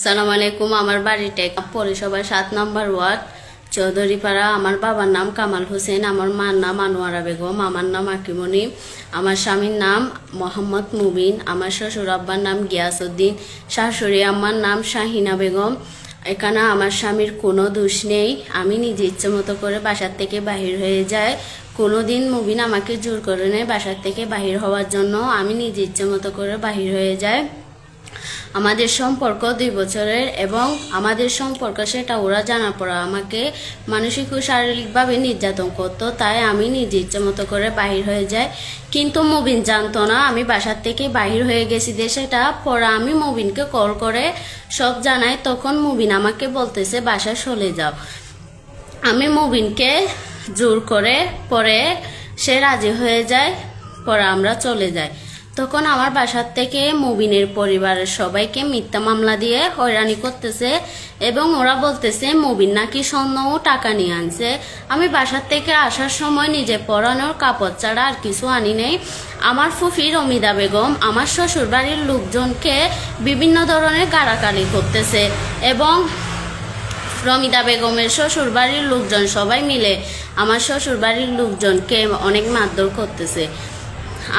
সালাম আলাইকুম। আমার বাড়িটা পৌরসভার 7 নম্বর ওয়ার্ড চৌধুরীপাড়া। আমার বাবার নাম কামাল হোসেন, আমার মার নাম আনোয়ারা বেগম, আমার নাম আকিমণি, আমার স্বামীর নাম মোহাম্মদ মুবিন, আমার শ্বশুর আব্বার নাম গিয়াসউদ্দিন, শাশুড়ি আম্মার নাম শাহিনা বেগম। এখানে আমার স্বামীর কোনো দোষ নেই। আমি নিজে ইচ্ছে মতো করে বাসার থেকে বাহির হয়ে যাই। কোনোদিন মুবিন আমাকে জোর করে নেয় বাসার থেকে বাহির হওয়ার জন্য। আমি নিজে ইচ্ছে মতো করে বাহির হয়ে যাই। আমাদের সম্পর্ক 2 বছরের, এবং আমাদের সম্পর্ক সেটা ওরা জানার পর আমাকে মানসিক ও শারীরিকভাবে নির্যাতন করতো। তাই আমি নিজে ইচ্ছে মতো করে বাহির হয়ে যাই। কিন্তু মুবিন জানতো না আমি বাসার থেকে বাহির হয়ে গেছি দেশেটা। পরে আমি মুবিনকে কল করে সব জানাই। তখন মুবিন আমাকে বলতেছে বাসায় চলে যাও। আমি মুবিনকে জোর করে পরে সে রাজি হয়ে যায়। পরে আমরা চলে যাই। তখন আমার বাসার থেকে মুবিনের পরিবারের সবাইকে মিথ্যা মামলা দিয়ে হয়রানি করতেছে, এবং ওরা বলতেছে মুবিন নাকি স্বর্ণ ও টাকা নিয়ে আনছে। আমি বাসার থেকে আসার সময় নিজে পরানোর কাপড় ছাড়া আর কিছু আনি নেই। আমার ফুফি রমিদা বেগম আমার শ্বশুর বাড়ির লোকজনকে বিভিন্ন ধরনের গালাগালি করতেছে, এবং রমিদা বেগমের শ্বশুর বাড়ির লোকজন সবাই মিলে আমার শ্বশুর বাড়ির লোকজনকে অনেক মারধর করতেছে।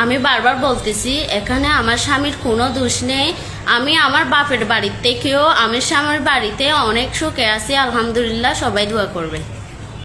আমি বারবার বলতেছি এখানে আমার স্বামীর কোনো দোষ নেই। আমি আমার বাপের বাড়ির থেকেও আমি স্বামীর বাড়িতে অনেক সুখে আছি, আলহামদুলিল্লাহ। সবাই দোয়া করবে।